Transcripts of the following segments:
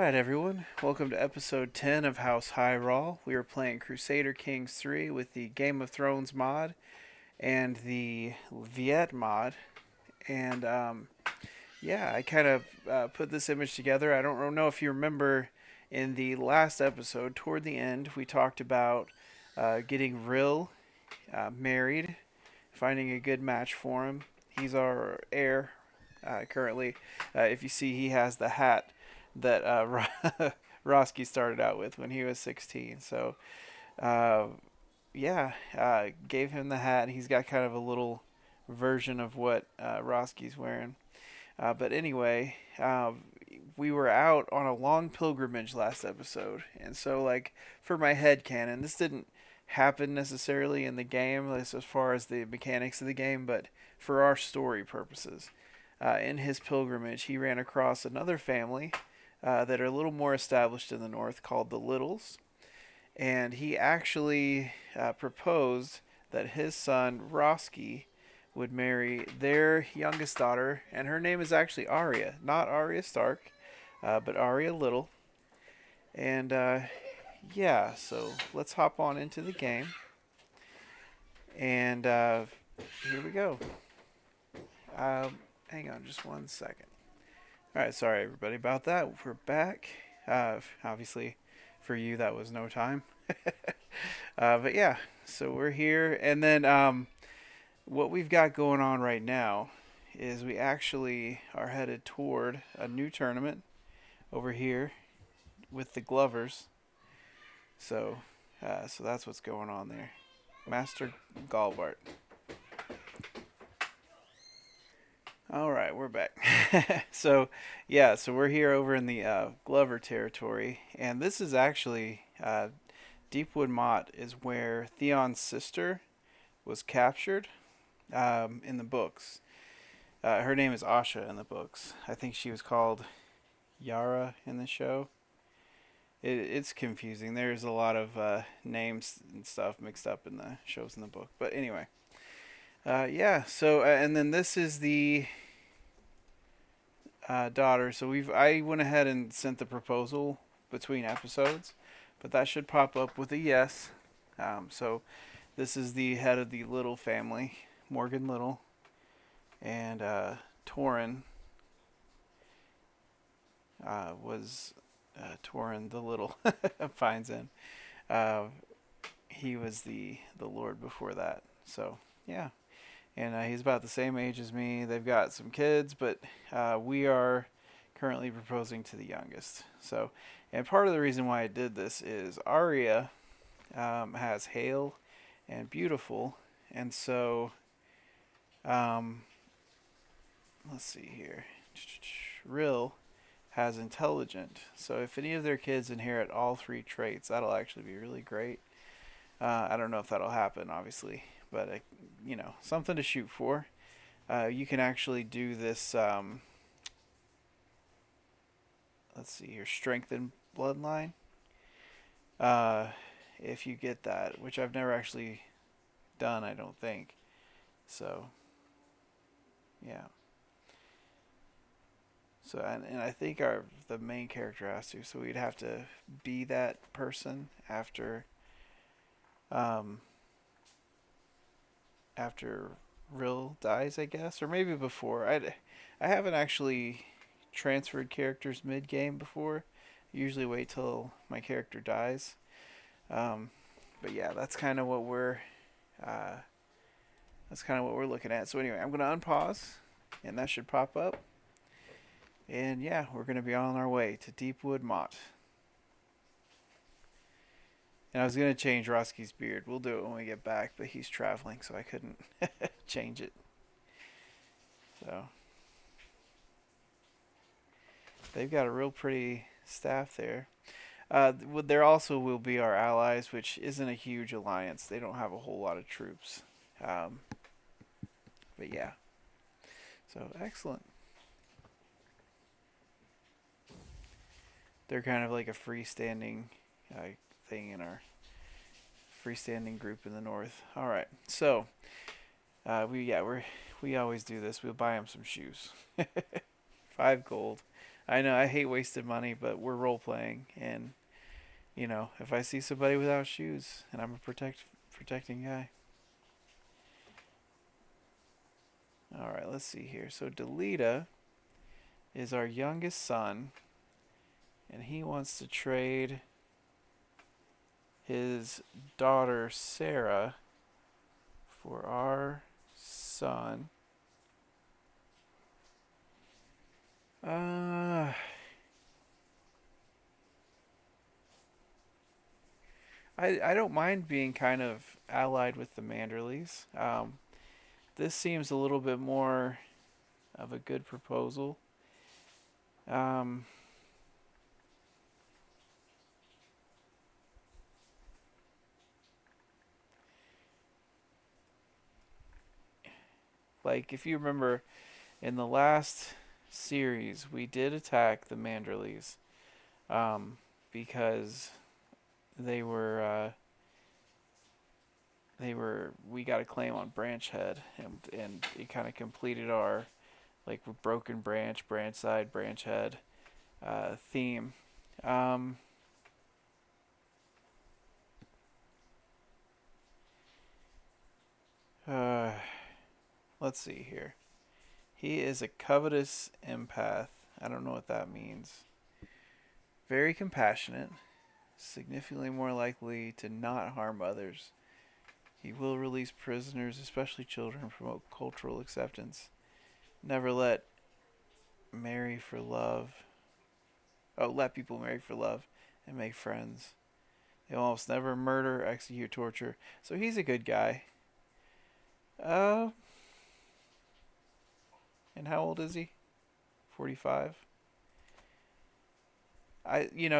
Alright everyone, welcome to episode 10 of House Heiral. We are playing Crusader Kings 3 with the Game of Thrones mod and the VIET mod. And I kind of put this image together. I don't know if you remember in the last episode, toward the end, we talked about getting Rhyll married, finding a good match for him. He's our heir currently. If you see, he has the hat that Roskii started out with when he was 16. So, uh, gave him the hat. He's got kind of a little version of what Roski's wearing. But anyway, we were out on a long pilgrimage last episode, and so like for my head canon, this didn't happen necessarily in the game, as far as the mechanics of the game, but for our story purposes. In his pilgrimage, he ran across another family that are a little more established in the north called the Littles. And he actually proposed that his son, Roskii, would marry their youngest daughter, and her name is actually Arya, not Arya Stark, but Arya Little. And so let's hop on into the game. And here we go. Hang on just one second. Alright, sorry everybody about that. We're back. Obviously, for you, that was no time. But yeah, so we're here. And then what we've got going on right now is we actually are headed toward a new tournament over here with the Glovers. So that's what's going on there. Master Galbart. All right, we're back. So we're here over in the Glover territory, and this is actually Deepwood Mott is where Theon's sister was captured in the books. Her name is Asha in the books. I think she was called Yara in the show. It's confusing. There's a lot of names and stuff mixed up in the shows in the book. But anyway, and then this is the daughter. So I went ahead and sent the proposal between episodes, but that should pop up with a yes. So this is the head of the Little family, Morgan Little, and Torrin was Torrin the Little finds in. He was the Lord before that. So yeah. And he's about the same age as me. They've got some kids, but we are currently proposing to the youngest. So, and part of the reason why I did this is Arya has Hale and Beautiful, and so let's see here. Rhyll has Intelligent. So if any of their kids inherit all three traits, that'll actually be really great. I don't know if that'll happen, obviously, but something to shoot for. You can actually do this. Let's see here, strengthen bloodline. If you get that, which I've never actually done, I don't think. So, yeah. So and I think the main character has to. So we'd have to be that person after after Rhyll dies, I guess, or maybe before. I haven't actually transferred characters mid game before. I usually wait till my character dies. But yeah, that's kind of what we're looking at. So anyway, I'm gonna unpause, and that should pop up. And yeah, we're gonna be on our way to Deepwood Mott. And I was going to change Roski's beard. We'll do it when we get back, but he's traveling, so I couldn't change it. So, they've got a real pretty staff there. There also will be our allies, which isn't a huge alliance. They don't have a whole lot of troops. But yeah. So, excellent. They're kind of like a freestanding thing in our freestanding group in the north. All right, so we always do this. We'll buy them some shoes. 5 gold. I know I hate wasted money, but we're role playing, and if I see somebody without shoes, and I'm a protecting guy. All right, let's see here. So Delita is our youngest son, and he wants to trade his daughter Sarah for our son. Uh, I don't mind being kind of allied with the Manderlys. This seems a little bit more of a good proposal. Um, like if you remember in the last series, we did attack the Manderlys because they were we got a claim on Branch Head, and it kind of completed our like broken branch side, Branch Head theme. Um, uh, let's see here. He is a covetous empath. I don't know what that means. Very compassionate, significantly more likely to not harm others. He will release prisoners, especially children, and promote cultural acceptance. Never let marry for love. Oh, let people marry for love and make friends. They almost never murder, execute, torture. So he's a good guy. Uh, and how old is he? 45.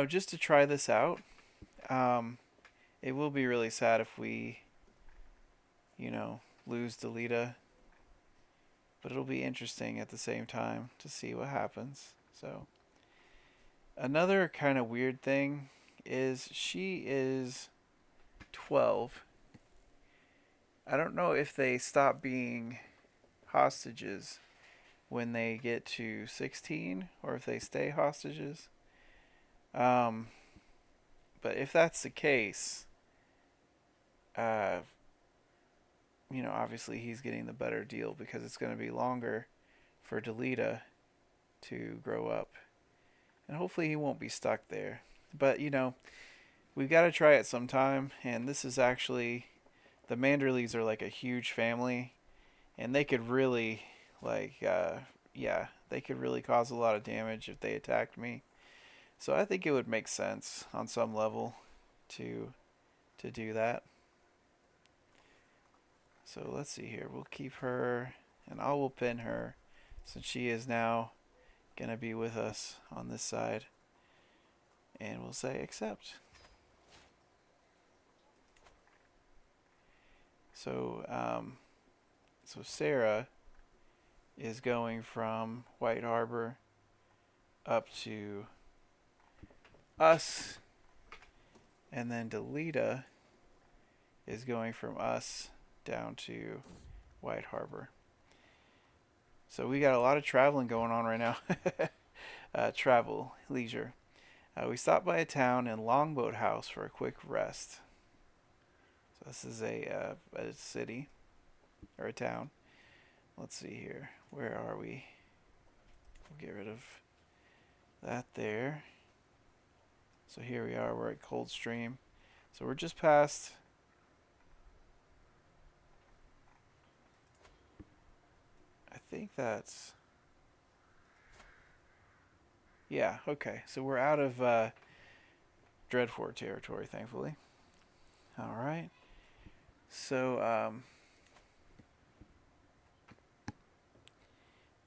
Just to try this out, um, it will be really sad if we, lose Delita, but it'll be interesting at the same time to see what happens. So, another kind of weird thing is she is 12. I don't know if they stop being hostages when they get to 16 or if they stay hostages. Um, but if that's the case, uh, obviously he's getting the better deal because it's going to be longer for Delita to grow up. And hopefully he won't be stuck there. But, we've got to try it sometime. And this is actually, the Manderleys are like a huge family. And they could really, they could really cause a lot of damage if they attacked me. So I think it would make sense on some level to do that. So let's see here. We'll keep her, and I will pin her since she is now going to be with us on this side. And we'll say accept. So Sarah is going from White Harbor up to us, and then Delita is going from us down to White Harbor. So we got a lot of traveling going on right now. Travel, leisure. We stopped by a town in Longboat House for a quick rest. So this is a city or a town. Let's see here. Where are we? We'll get rid of that there. So here we are. We're at Coldstream. So we're just past. I think that's. Yeah, okay. So we're out of Dreadfort territory, thankfully. Alright. So,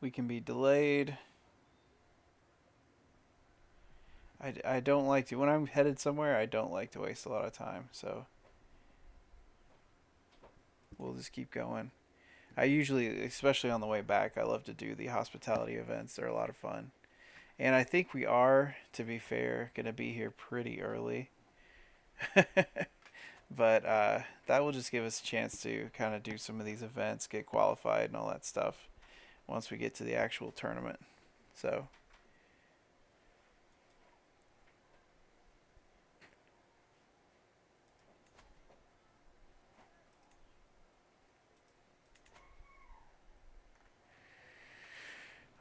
we can be delayed. I don't like to, when I'm headed somewhere, I don't like to waste a lot of time. So, we'll just keep going. I usually, especially on the way back, I love to do the hospitality events. They're a lot of fun. And I think we are, to be fair, going to be here pretty early. But that will just give us a chance to kind of do some of these events, get qualified and all that stuff once we get to the actual tournament. So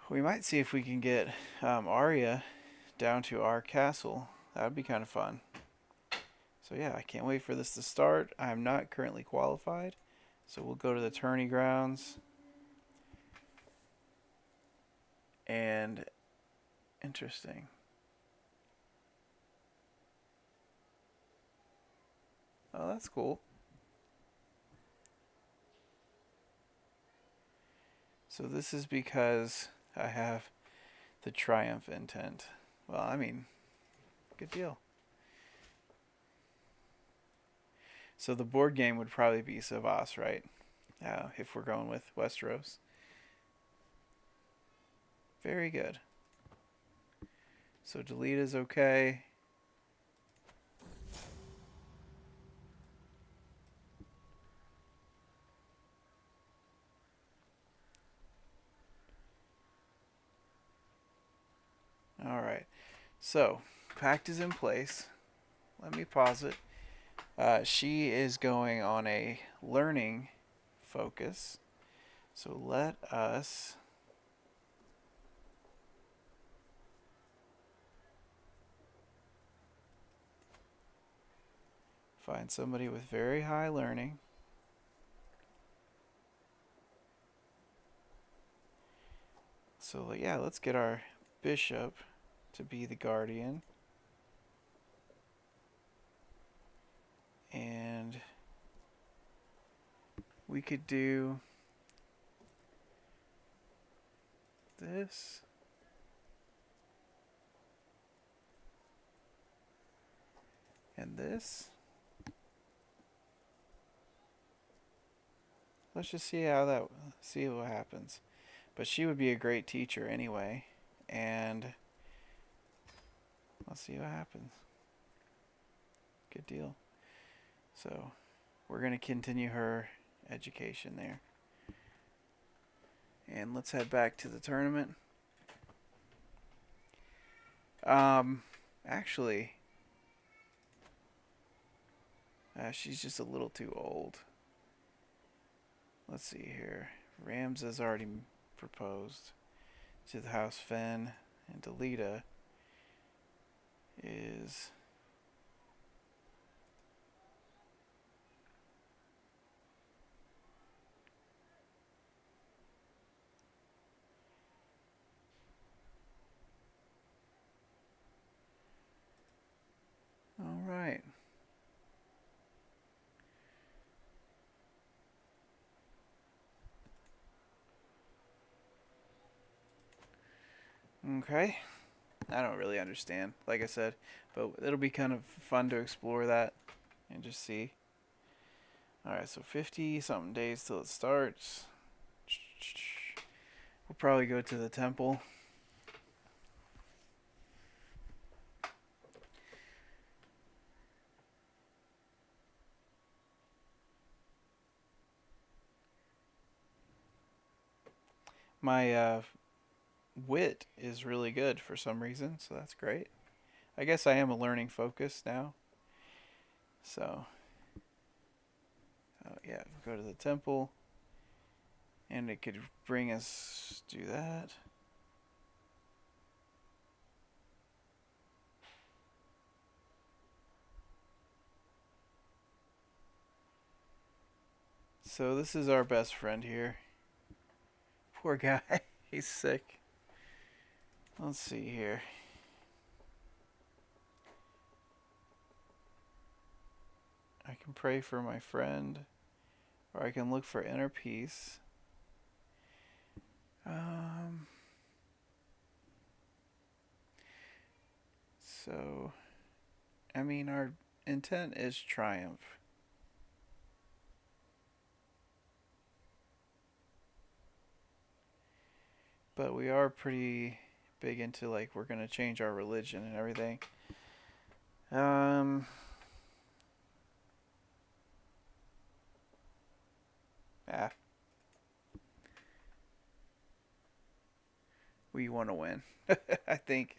We might see if we can get Arya down to our castle. That would be kind of fun. So yeah, I can't wait for this to start. I am not currently qualified, so we'll go to the tourney grounds. And interesting. Oh, that's cool. So this is because I have the triumph intent. Well, I mean, good deal. So the board game would probably be Savas, right? If we're going with Westeros. Very good. So Delita's okay. Alright. So, pact is in place. Let me pause it. She is going on a learning focus. So let us find somebody with very high learning. So yeah, let's get our bishop to be the guardian. And we could do this. And this. Let's just see what happens. But she would be a great teacher anyway. And let's see what happens. Good deal. So we're going to continue her education there. And let's head back to the tournament. Actually, she's just a little too old. Let's see here. Rams has already proposed to the House Fen, and Delita is all right. Okay. I don't really understand, like I said, but it'll be kind of fun to explore that and just see. Alright, so 50 something days till it starts. We'll probably go to the temple. My wit is really good for some reason, so that's great. I guess I am a learning focus now. So, yeah, go to the temple. And it could bring us, do that. So this is our best friend here. Poor guy. He's sick. Let's see here. I can pray for my friend, or I can look for inner peace. So, I mean, our intent is triumph. But we are pretty big into, like, we're going to change our religion and everything. Ah. We want to win. I think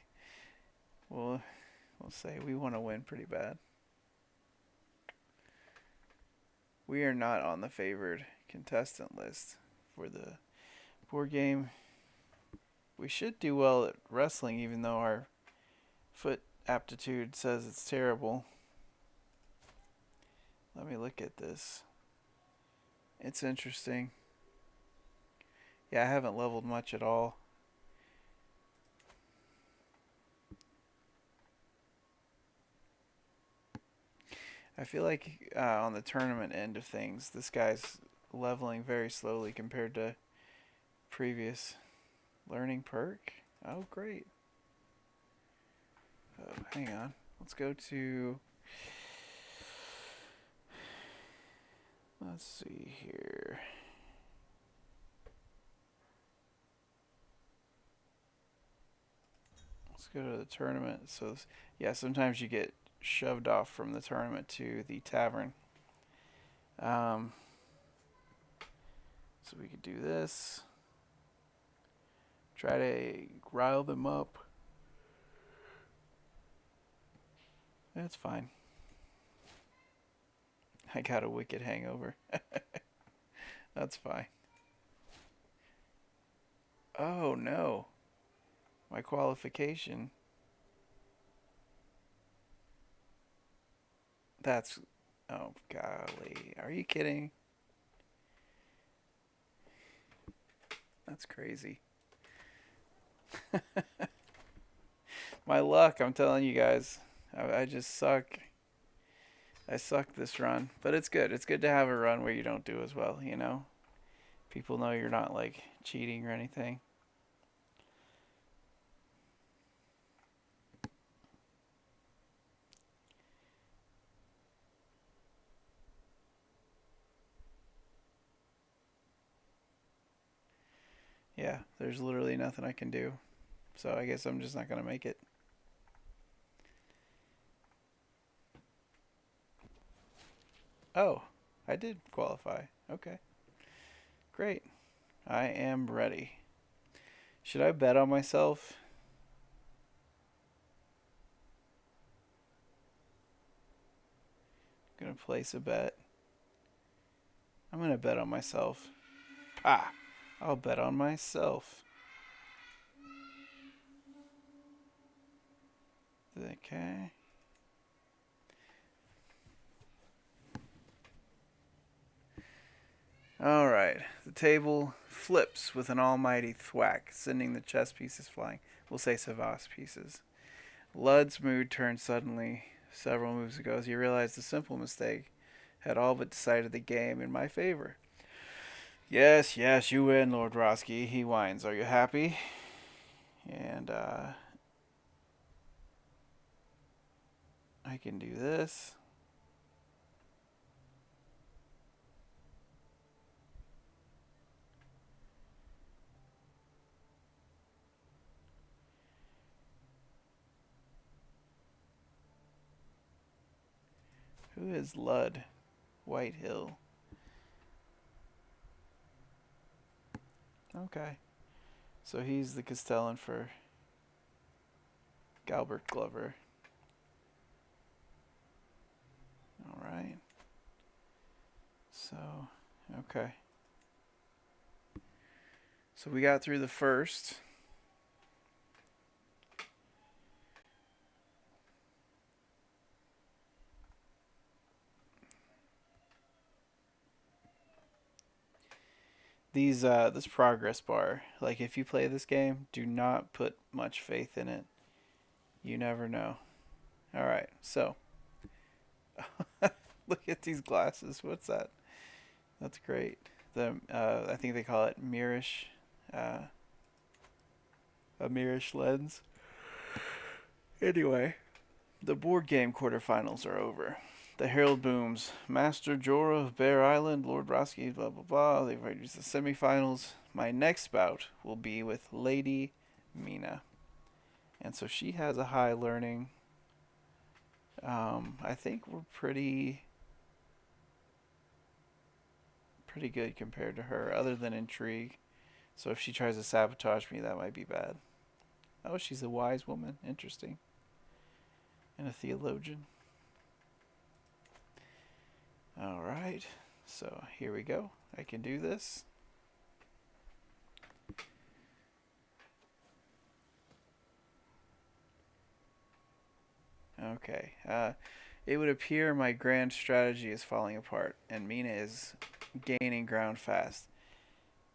we'll say we want to win pretty bad. We are not on the favored contestant list for the board game. We should do well at wrestling, even though our foot aptitude says it's terrible. Let me look at this. It's interesting. Yeah, I haven't leveled much at all. I feel like on the tournament end of things, this guy's leveling very slowly compared to previous learning perk. Oh, great. Oh, hang on. Let's go to... Let's see here. Let's go to the tournament. So, yeah, sometimes you get shoved off from the tournament to the tavern. So we could do this. Try to rile them up. That's fine. I got a wicked hangover. That's fine. Oh no. My qualification. That's... Oh golly. Are you kidding? That's crazy. My luck, I'm telling you guys. I just suck. I suck this run. But it's good. It's good to have a run where you don't do as well, you know? People know you're not, like, cheating or anything. Yeah, there's literally nothing I can do. So I guess I'm just not going to make it. Oh, I did qualify. Okay. Great. I am ready. Should I bet on myself? Gonna place a bet. I'm gonna bet on myself. Ah, I'll bet on myself. Okay. Alright. The table flips with an almighty thwack, sending the chess pieces flying. We'll say Savas pieces. Lud's mood turned suddenly several moves ago as he realized the simple mistake had all but decided the game in my favor. Yes, yes, you win, Lord Roskii, he whines. Are you happy? And, I can do this. Who is Lud? Whitehill. Okay. So he's the Castellan for Galbert Glover. Alright. So, okay. So we got through the first. This progress bar, like if you play this game, do not put much faith in it. You never know. Alright, so look at these glasses. What's that? That's great. I think they call it Mirish, a Mirish lens. Anyway, the board game quarterfinals are over. The herald booms. Master Jorah of Bear Island, Lord Roskii, blah blah blah. They've already reached the semifinals. My next bout will be with Lady Mina, and so she has a high learning. I think we're pretty good compared to her, other than intrigue. So if she tries to sabotage me, that might be bad. Oh, she's a wise woman. Interesting. And a theologian. Alright. So here we go. I can do this. Okay. It would appear my grand strategy is falling apart, and Mina is gaining ground fast.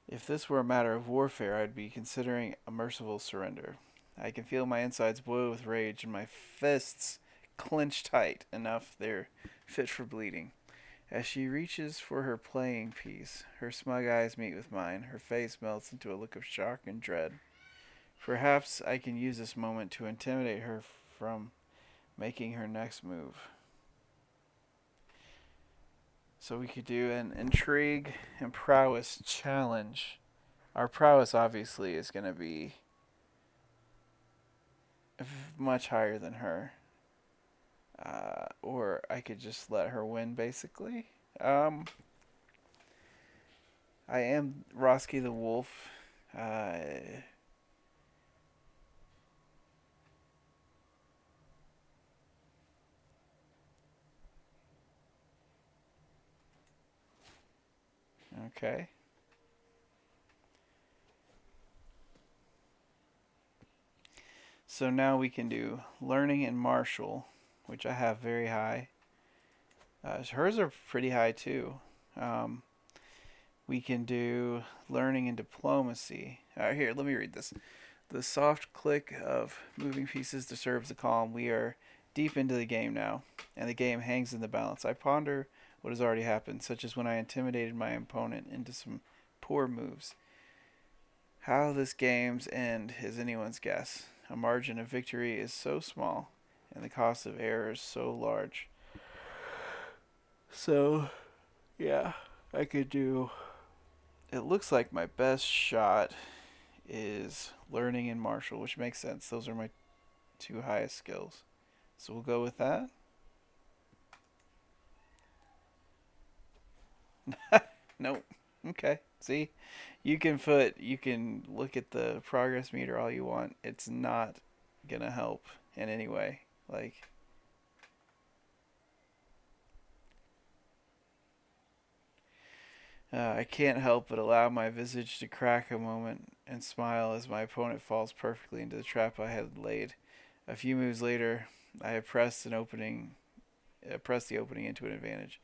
If this were a matter of warfare, I'd be considering a merciful surrender. I can feel my insides boil with rage and my fists clench tight enough they're fit for bleeding. As she reaches for her playing piece, her smug eyes meet with mine. Her face melts into a look of shock and dread. Perhaps I can use this moment to intimidate her from making her next move. So we could do an intrigue and prowess challenge. Our prowess obviously is going to be much higher than her. Or I could just let her win, basically. I am Roskii the Wolf. Uh, okay. So now we can do learning and martial, which I have very high. Hers are pretty high too. Um, we can do learning and diplomacy. Here, let me read this. The soft click of moving pieces disturbs the calm. We are deep into the game now, and the game hangs in the balance. I ponder what has already happened, such as when I intimidated my opponent into some poor moves. How this game's end is anyone's guess. A margin of victory is so small, and the cost of error is so large. So, yeah, I could do. It looks like my best shot is learning and martial, which makes sense. Those are my two highest skills. So we'll go with that. Nope. Okay. See, you can look at the progress meter all you want. It's not gonna help in any way. Like, I can't help but allow my visage to crack a moment and smile as my opponent falls perfectly into the trap I had laid. A few moves later, I have pressed the opening into an advantage.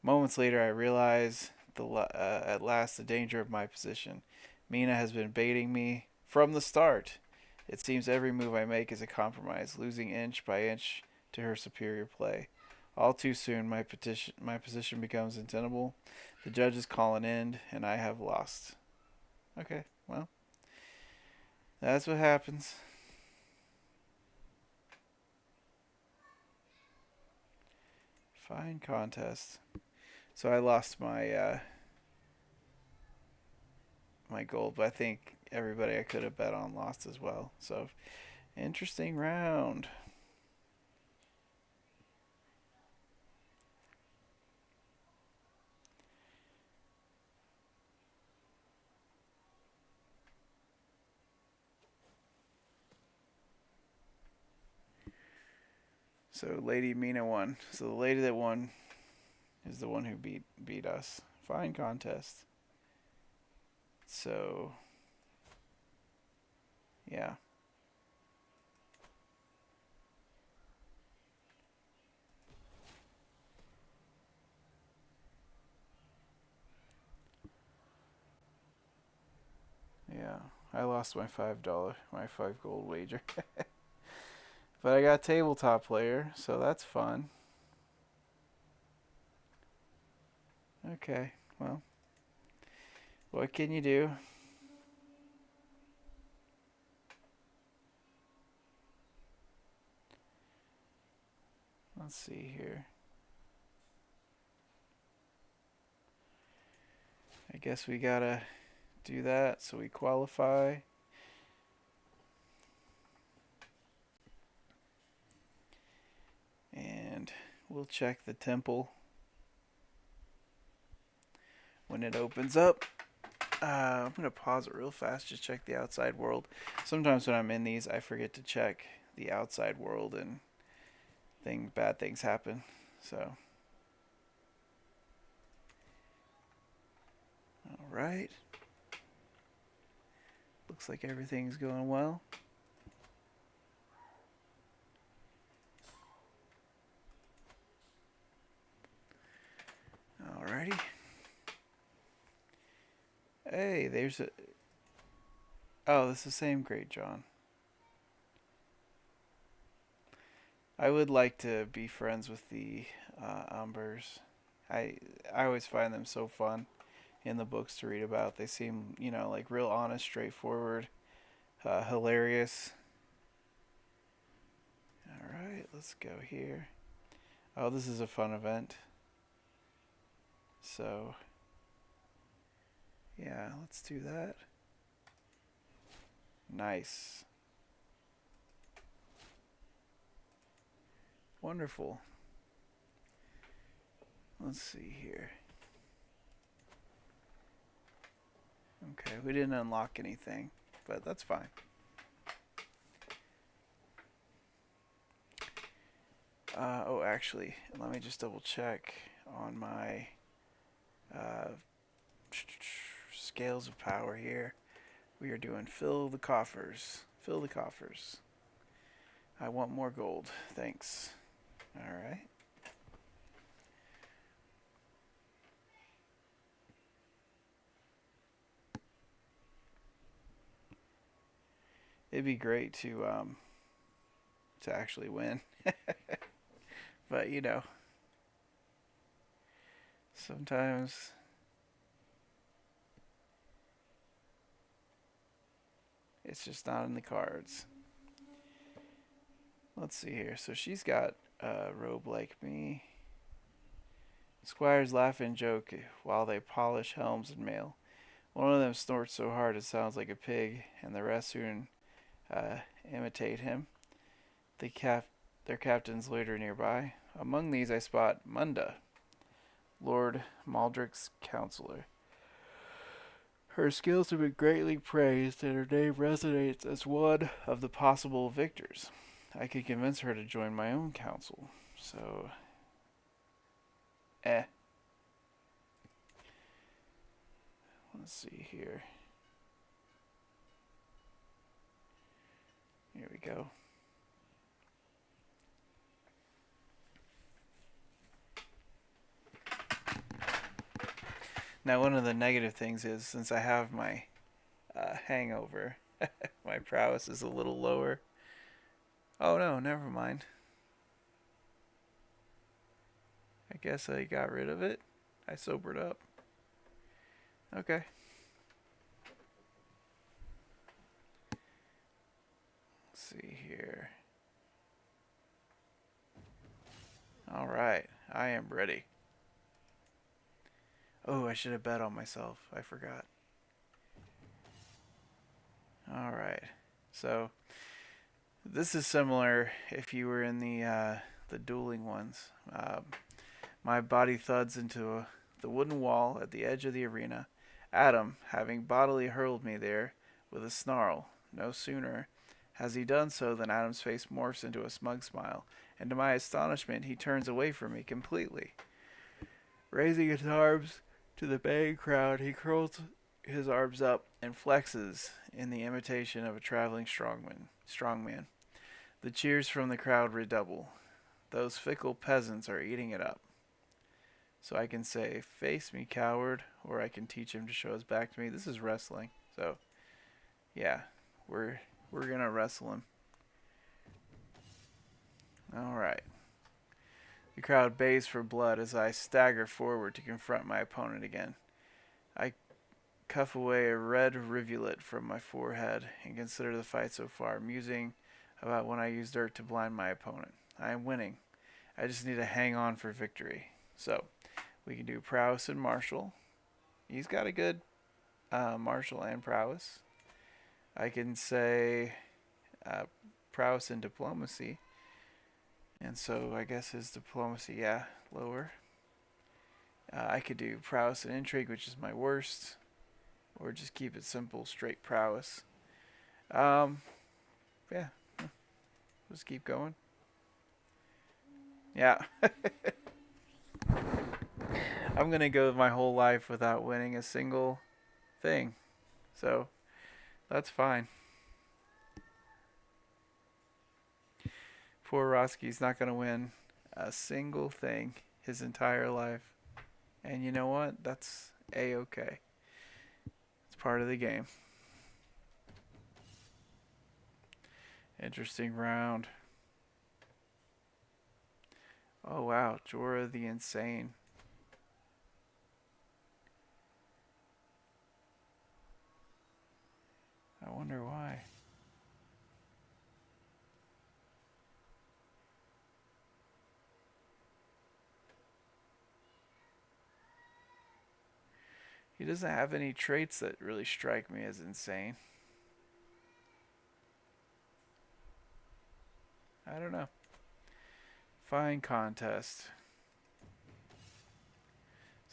Moments later, I realize at last the danger of my position. Mina has been baiting me from the start. It seems every move I make is a compromise, losing inch by inch to her superior play. All too soon, my position becomes untenable. The judges call an end, and I have lost. Okay, well, that's what happens. Fine contest. So I lost my gold, but I think everybody I could have bet on lost as well. So interesting round. So Lady Mina won. So the lady that won is the one who beat us. Fine contest. So yeah. Yeah. I lost my 5 gold wager. But I got tabletop player, so that's fun. Okay. Well, what can you do? Let's see here. I guess we gotta do that so we qualify. And we'll check the temple when it opens up. I'm going to pause it real fast, just check the outside world. Sometimes when I'm in these, I forget to check the outside world and bad things happen. So, alright. Looks like everything's going well. Alrighty. Hey, there's a... Oh, this is the same Great John. I would like to be friends with the Umbers. I I always find them so fun in the books to read about. They seem, like real honest, straightforward, hilarious. Alright, let's go here. Oh, this is a fun event. So, yeah, let's do that. Nice. Wonderful. Let's see here. Okay, we didn't unlock anything, but that's fine. Oh, actually, let me just double check on my scales of power here. We are doing fill the coffers. Fill the coffers. I want more gold. Thanks. Alright. It'd be great to actually win. But sometimes it's just not in the cards. Let's see here. So she's got a robe like me. Squires laugh and joke while they polish helms and mail. One of them snorts so hard it sounds like a pig, and the rest soon imitate him. Their captains loiter nearby. Among these I spot Munda, Lord Maldrick's counselor. Her skills have been greatly praised, and her name resonates as one of the possible victors. I could convince her to join my own council. So, let's see here. Here we go. Now, one of the negative things is, since I have my hangover, my prowess is a little lower. Oh no, never mind. I guess I got rid of it. I sobered up. Okay. Let's see here. Alright, I am ready. Oh, I should have bet on myself. I forgot. Alright. So, this is similar if you were in the dueling ones. My body thuds into the wooden wall at the edge of the arena. Adam, having bodily hurled me there with a snarl. No sooner has he done so than Adam's face morphs into a smug smile, and to my astonishment, he turns away from me completely. Raising his arms to the baying crowd, he curls his arms up and flexes in the imitation of a traveling strongman. The cheers from the crowd redouble. Those fickle peasants are eating it up. So I can say, face me, coward, or I can teach him to show his back to me. This is wrestling. So, yeah, we're going to wrestle him. Alright. The crowd bays for blood as I stagger forward to confront my opponent again. I cuff away a red rivulet from my forehead and consider the fight so far, musing about when I use dirt to blind my opponent. I am winning. I just need to hang on for victory. So, we can do prowess and martial. He's got a good martial and prowess. I can say prowess and diplomacy. And so I guess his diplomacy, yeah, lower. I could do prowess and intrigue, which is my worst. Or just keep it simple, straight prowess. Yeah. Just keep going. Yeah. I'm going to go my whole life without winning a single thing. So, that's fine. Poor Roskii's not going to win a single thing his entire life. And you know what? That's A-okay. It's part of the game. Interesting round. Oh wow, Jorah the Insane. I wonder why. He doesn't have any traits that really strike me as insane. I don't know. Fine contest.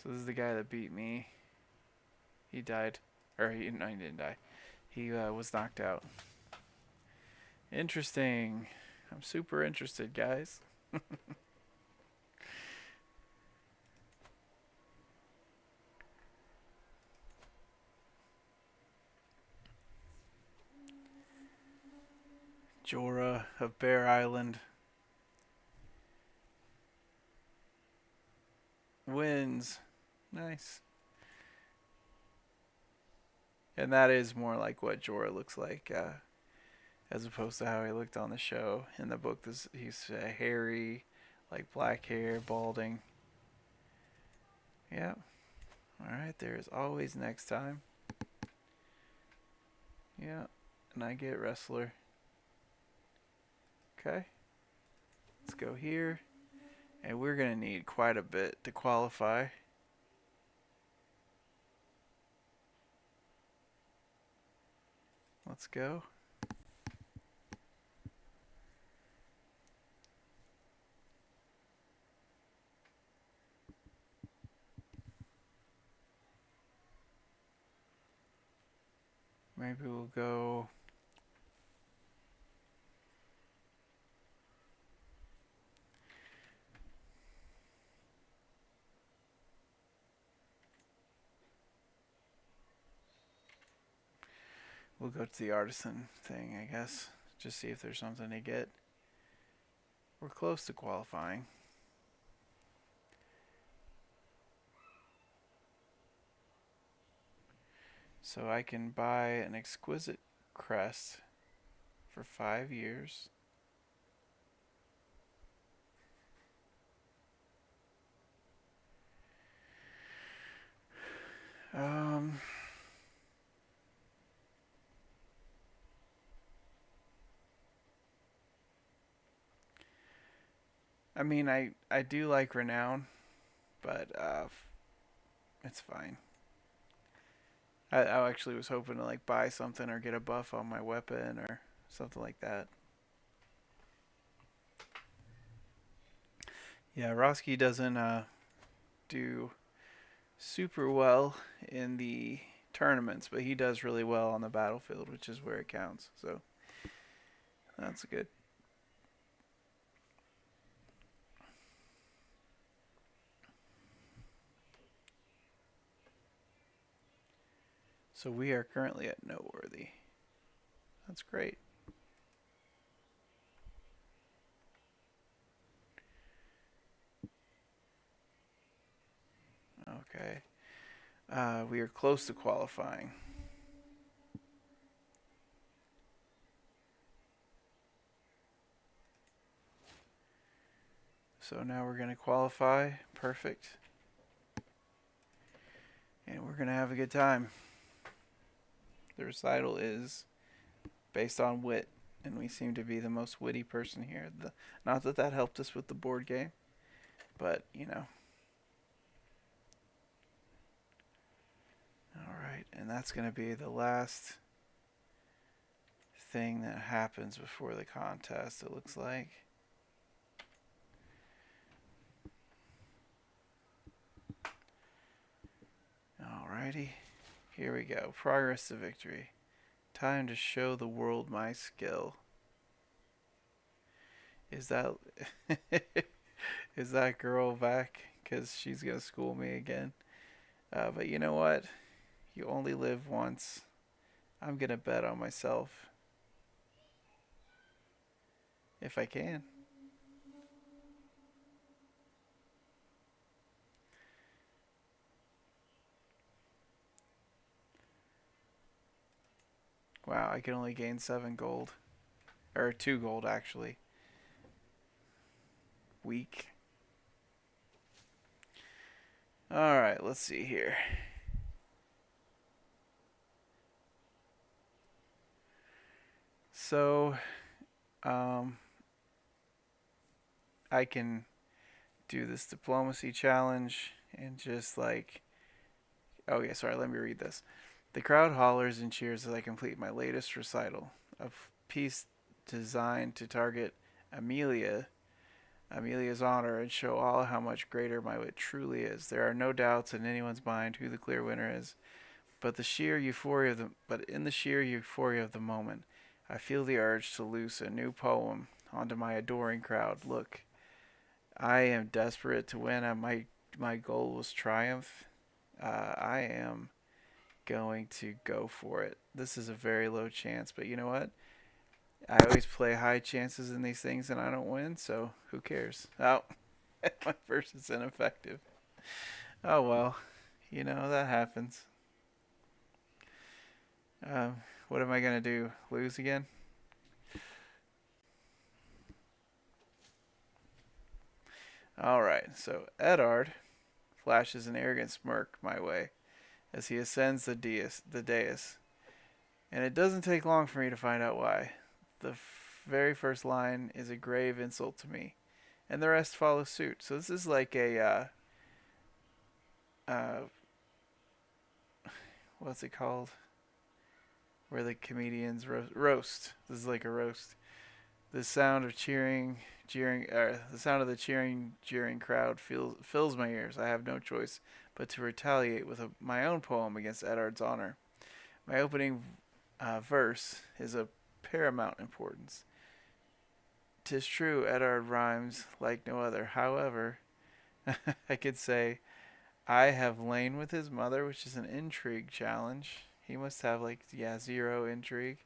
So this is the guy that beat me. He died. Or no, he didn't die. He was knocked out. Interesting. I'm super interested, guys. Jorah of Bear Island wins. Nice. And that is more like what Jorah looks like, as opposed to how he looked on the show. In the book, he's hairy, like black hair, balding. Yeah. Alright, there is always next time. Yeah. And I get wrestler. Okay. Let's go here. And we're going to need quite a bit to qualify. Let's go. Maybe we'll go... We'll go to the artisan thing, I guess. Just see if there's something to get. We're close to qualifying. So I can buy an exquisite crest for 5 years. I mean, I do like renown, but it's fine. I actually was hoping to like buy something or get a buff on my weapon or something like that. Yeah, Roskii doesn't do super well in the tournaments, but he does really well on the battlefield, which is where it counts. So that's good. So we are currently at noteworthy. That's great. Okay. We are close to qualifying. So now we're going to qualify. Perfect. And we're going to have a good time. The recital is based on wit, and we seem to be the most witty person here. Not that that helped us with the board game, but, you know. Alright, and that's going to be the last thing that happens before the contest, it looks like. Alrighty, here we go. Progress to victory. Time to show the world my skill. Is that is that girl back? Because she's gonna school me again. But you know what? You only live once. I'm gonna bet on myself. If I can. Wow, I can only gain 7 gold. Or 2 gold, actually. Weak. Alright, let's see here. So, um, I can do this diplomacy challenge and just like. Oh, yeah, sorry, let me read this. The crowd hollers and cheers as I complete my latest recital, a piece designed to target Amelia, Amelia's honor, and show all how much greater my wit truly is. There are no doubts in anyone's mind who the clear winner is, but in the sheer euphoria of the moment, I feel the urge to loose a new poem onto my adoring crowd. Look, I am desperate to win. My goal was triumph. I am going to go for it. This is a very low chance, but you know what? I always play high chances in these things and I don't win, so who cares? Oh, my verse is ineffective. Oh well, that happens. Um, what am I gonna do? Lose again? All right. So Eddard flashes an arrogant smirk my way as he ascends the dais, and it doesn't take long for me to find out why. The very first line is a grave insult to me, and the rest follow suit. So this is like a uh, what's it called? Where the comedians roast. This is like a roast. The sound of the sound of the cheering, jeering crowd fills my ears. I have no choice but to retaliate with my own poem against Eddard's honor. My opening verse is of paramount importance. 'Tis true, Eddard rhymes like no other. However, I could say I have lain with his mother, which is an intrigue challenge. He must have 0 intrigue.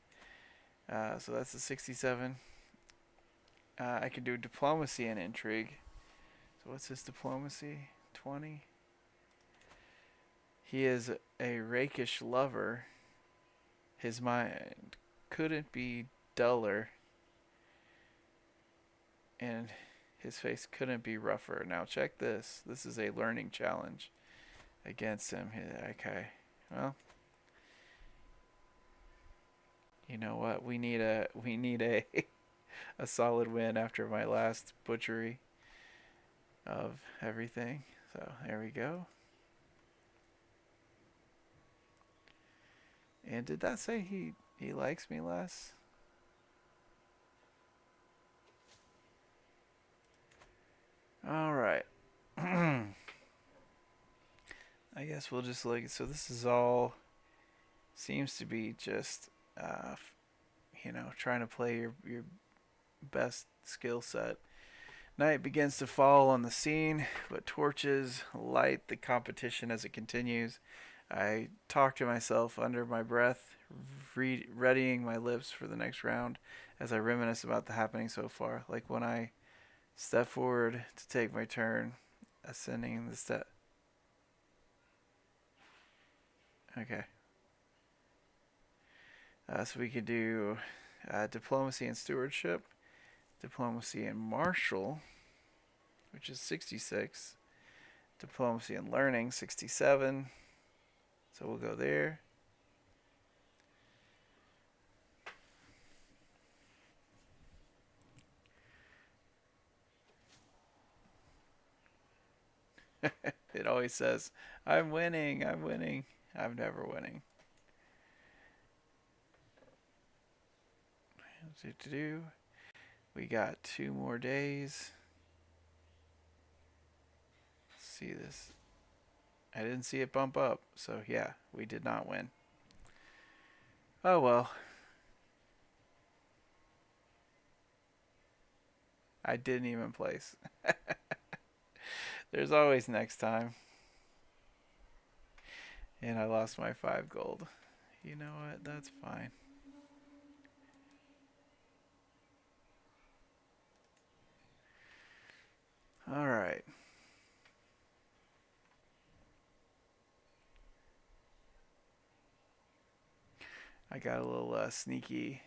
So that's a 67. I can do diplomacy and intrigue. So what's his diplomacy? 20. He is a rakish lover. His mind couldn't be duller, and his face couldn't be rougher. Now check this. This is a learning challenge against him. Okay. Well, you know what? We need a a solid win after my last butchery of everything. So there we go. And did that say he likes me less? All right. I guess we'll just look. So this is all seems to be just trying to play your best skill set. Night begins to fall on the scene, but torches light the competition as it continues. I talk to myself under my breath, readying my lips for the next round as I reminisce about the happening so far. Like when I step forward to take my turn, ascending the step. Okay. So we could do diplomacy and stewardship, diplomacy and martial, which is 66, diplomacy and learning, 67. So we'll go there. It always says, I'm winning, I'm winning. I'm never winning. We got 2 more days. Let's see this. I didn't see it bump up, so yeah, we did not win. Oh well. I didn't even place. There's always next time. And I lost my 5 gold. You know what? That's fine. Alright. I got a little sneaky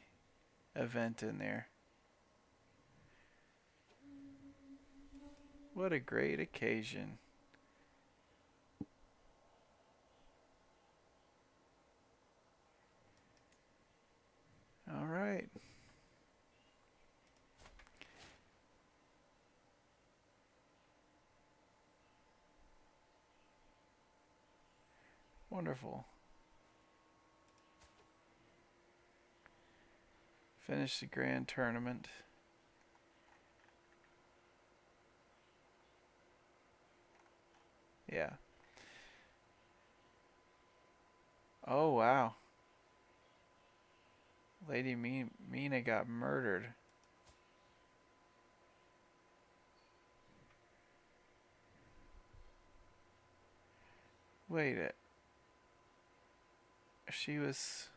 event in there. What a great occasion. All right. Wonderful. Finish the grand tournament. Yeah. Oh, wow. Lady Mina got murdered. Wait, she was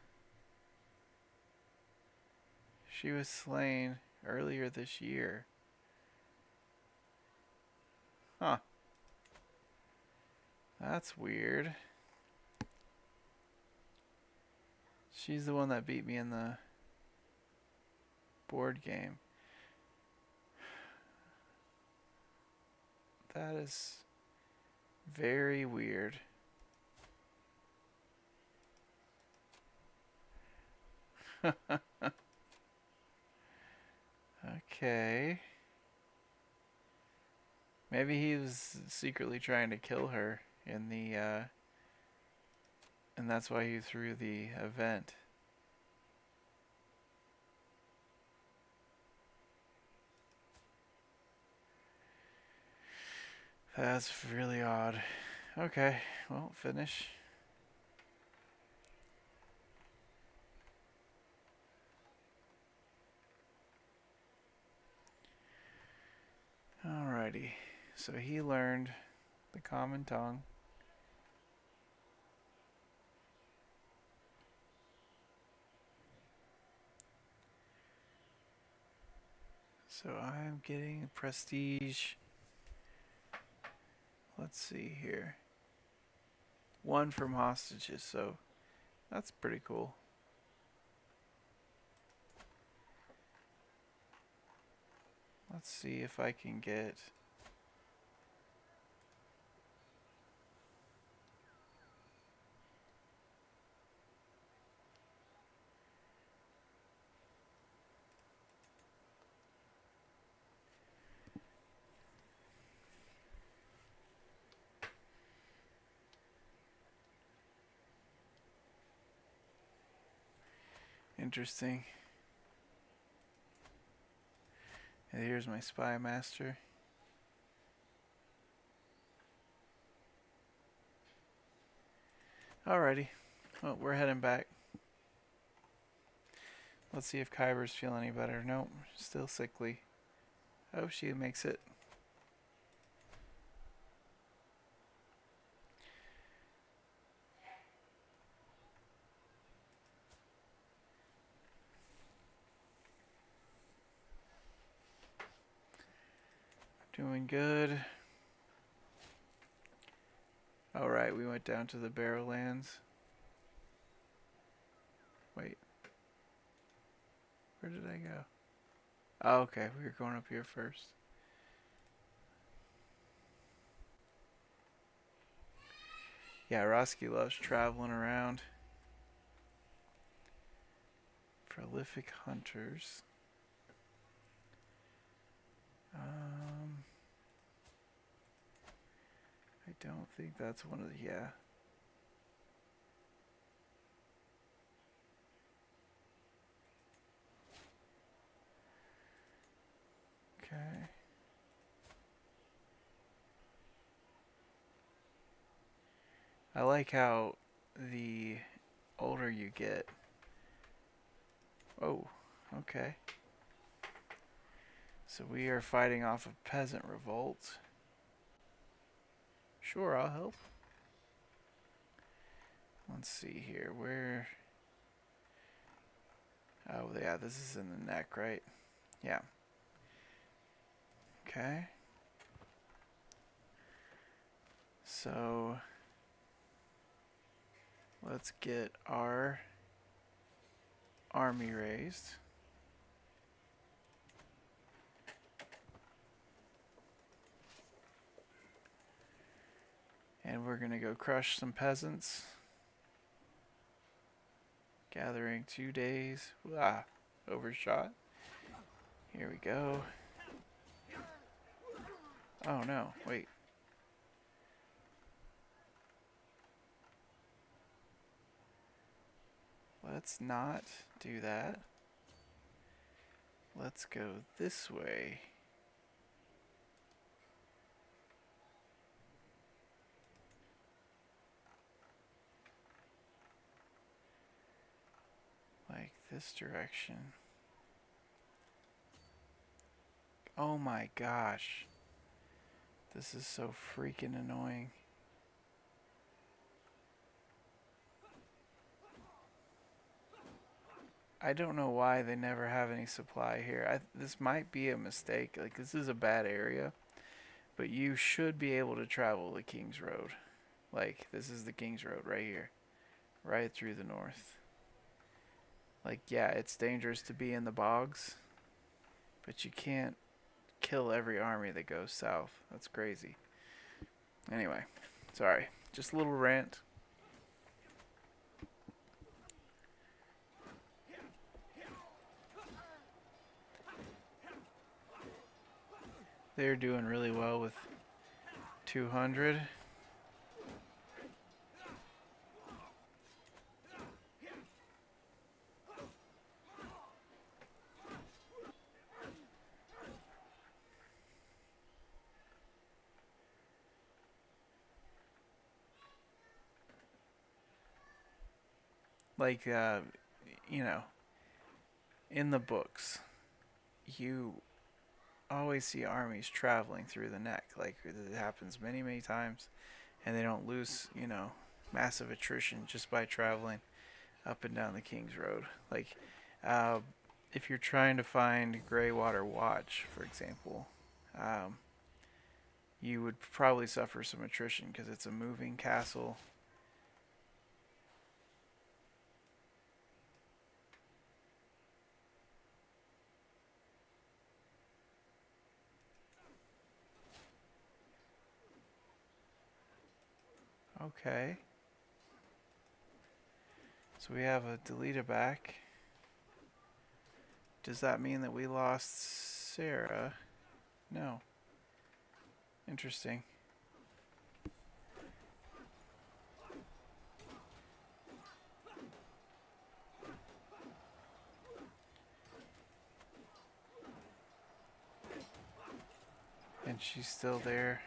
slain earlier this year. Huh. That's weird. She's the one that beat me in the board game. That is very weird. Okay. Maybe he was secretly trying to kill her in the and that's why he threw the event. That's really odd. Okay, well, finish. Alrighty. So he learned the common tongue. So I'm getting prestige. Let's see here. 1 from hostages, so that's pretty cool. Let's see if I can get... Interesting. And here's my spy master. Alrighty. Well, we're heading back. Let's see if Kyber's feel any better. Nope, still sickly. Oh, she makes it. Doing good. Alright, we went down to the Barrowlands. Wait. Where did I go? Oh, okay, we were going up here first. Yeah, Roskii loves traveling around. Prolific hunters. I don't think that's one of the... Yeah. Okay. I like how the older you get... Oh, okay. So we are fighting off a peasant revolt. Sure, I'll help. Let's see here. Where... Oh, yeah, this is in the neck, right? Yeah. Okay. So... Let's get our army raised. And we're going to go crush some peasants. Gathering 2 days. Ah, overshot. Here we go. Oh no, wait. Let's not do that. Let's go this way. Like this direction. Oh my gosh. This is so freaking annoying. I don't know why they never have any supply here. This might be a mistake. Like, this is a bad area. But you should be able to travel the King's Road. Like, this is the King's Road right here. Right through the north. Like, yeah, it's dangerous to be in the bogs. But you can't kill every army that goes south. That's crazy. Anyway, sorry. Just a little rant. They're doing really well with 200. Like, you know, in the books, you always see armies traveling through the neck. Like, it happens many, many times. And they don't lose, you know, massive attrition just by traveling up and down the King's Road. Like, if you're trying to find Greywater Watch, for example, you would probably suffer some attrition because it's a moving castle. Okay. So we have a Delita back. Does that mean that we lost Sarah? No. Interesting. And she's still there.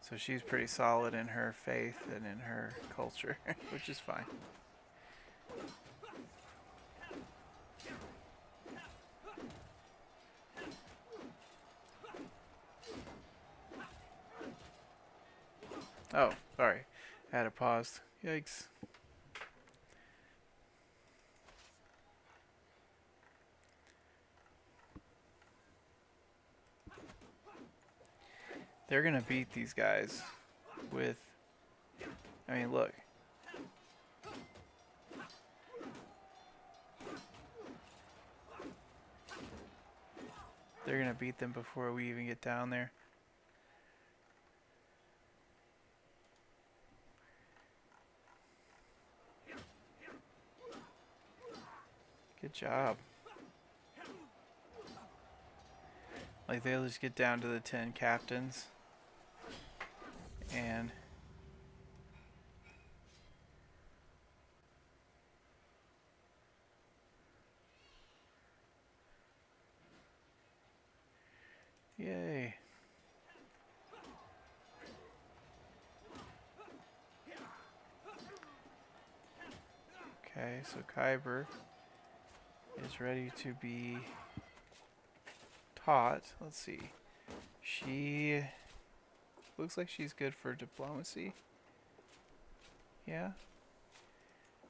So she's pretty solid in her faith and in her culture, which is fine. Oh, sorry. I had it paused. Yikes. They're going to beat these guys with... I mean, look. They're going to beat them before we even get down there. Good job. Like, they'll just get down to the 10 captains. And... Yay. Okay, so Kyber is ready to be taught. Let's see. She looks like she's good for diplomacy. Yeah.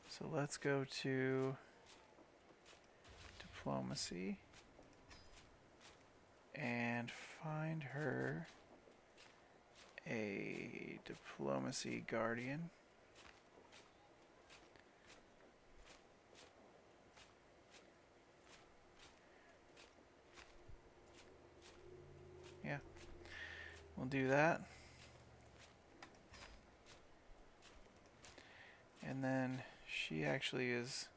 So let's go to diplomacy and find her a diplomacy guardian. Yeah, we'll do that. And then she actually is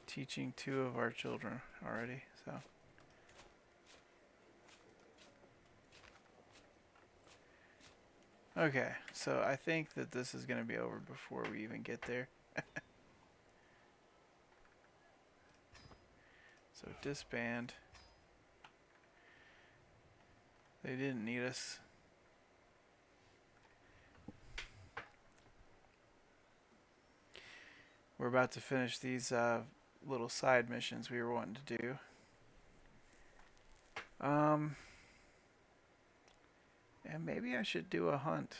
teaching 2 of our children already, so. Okay, so I think that this is going to be over before we even get there. So disband. They didn't need us. We're about to finish these little side missions we were wanting to do. And maybe I should do a hunt.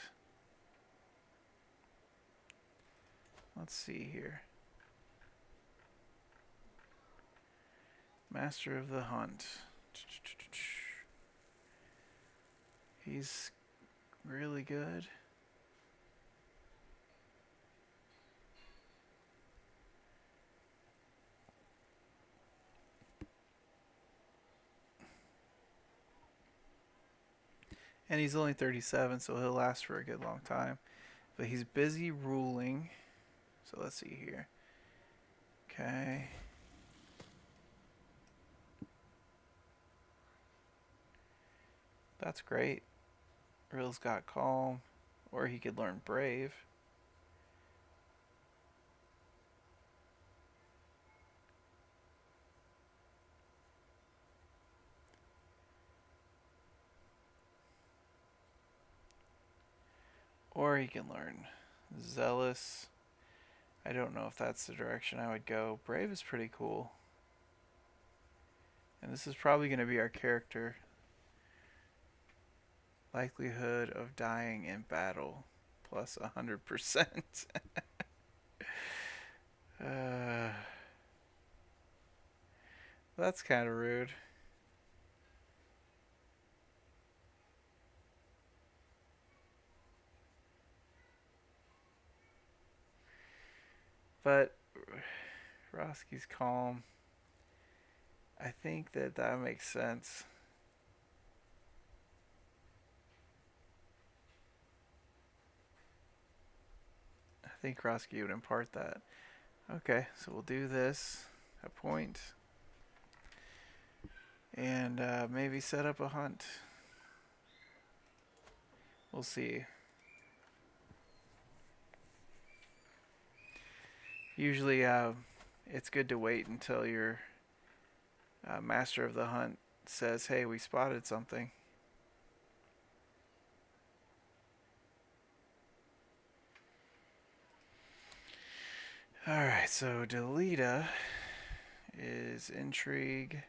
Let's see here. Master of the Hunt. He's really good. And he's only 37, so he'll last for a good long time. But he's busy ruling. So let's see here. Okay. That's great. Ryll's got calm. Or he could learn brave. Or he can learn zealous. I don't know if that's the direction I would go. Brave is pretty cool. And this is probably going to be our character. Likelihood of dying in battle. Plus 100%. That's kind of rude. But Roski's calm. I think that makes sense. I think Roskii would impart that. Okay, so we'll do this. Appoint. And maybe set up a hunt. We'll see. Usually it's good to wait until your master of the hunt says, hey, we spotted something. Alright, so Delita is intrigue.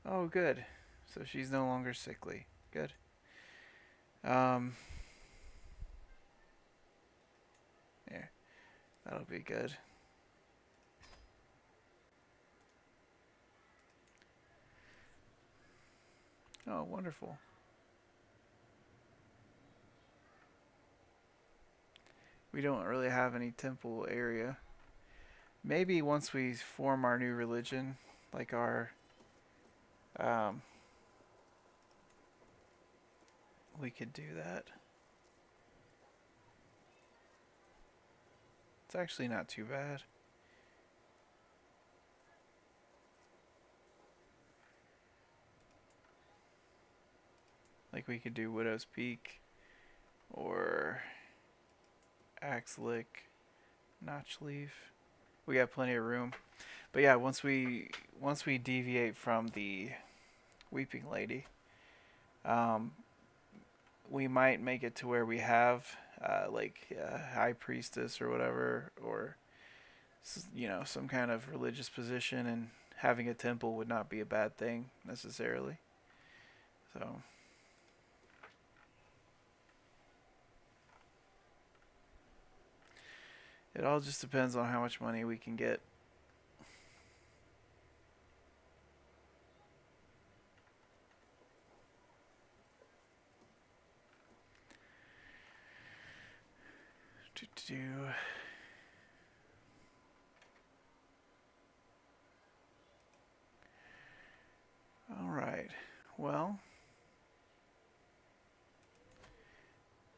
Oh, good. So she's no longer sickly. Good. There. That'll be good. Oh, wonderful. We don't really have any temple area. Maybe once we form our new religion, like our we could do that. It's actually not too bad. Like we could do Widow's Peak or Axe Lick, Notch Leaf. We got plenty of room. But yeah, once we deviate from the Weeping Lady, we might make it to where we have like High Priestess or whatever, or some kind of religious position, and having a temple would not be a bad thing necessarily. So it all just depends on how much money we can get. All right. Well,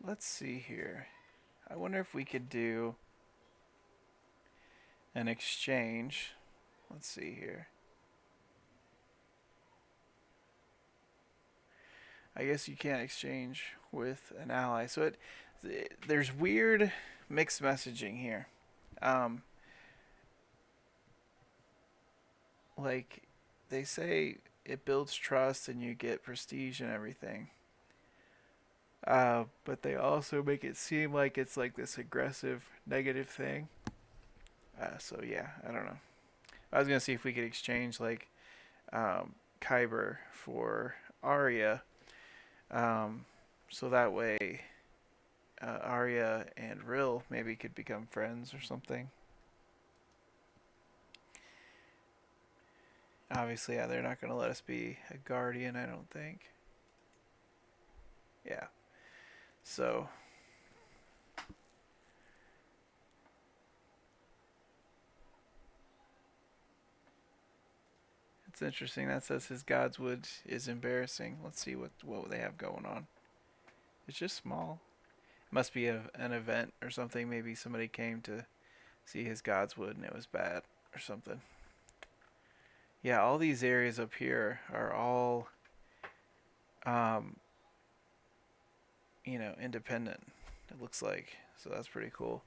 let's see here. I wonder if we could do an exchange. Let's see here. I guess you can't exchange with an ally. So there's weird mixed messaging here. Um, like they say it builds trust and you get prestige and everything. But they also make it seem like it's like this aggressive negative thing. So yeah, I don't know. I was gonna see if we could exchange like Kyber for Arya, um, so that way Arya and Rhyll maybe could become friends or something. Obviously, yeah, they're not gonna let us be a guardian, I don't think. Yeah. So it's interesting. That says his godswood is embarrassing. Let's see what they have going on. It's just small. Must be an event or something. Maybe somebody came to see his godswood and it was bad or something. Yeah, all these areas up here are all, um, independent. It looks like, so that's pretty cool.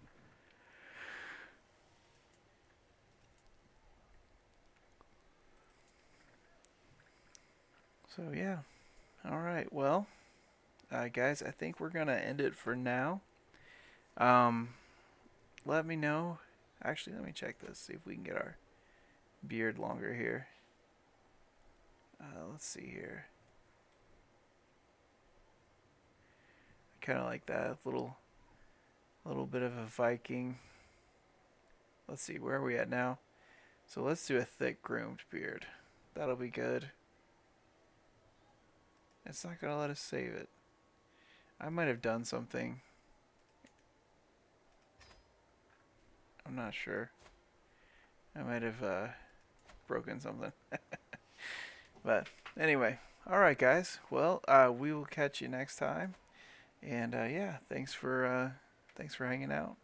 So yeah, all right. Well, guys, I think we're gonna end it for now. Um, let me know. Actually, let me check this. See if we can get our beard longer here. Let's see here. I kind of like that little bit of a Viking. Let's see, where are we at now? So let's do a thick groomed beard. That'll be good. It's not gonna let us save it. I might have done something. I'm not sure. I might have broken something. But anyway, all right, guys. Well, we will catch you next time. And yeah, thanks for hanging out.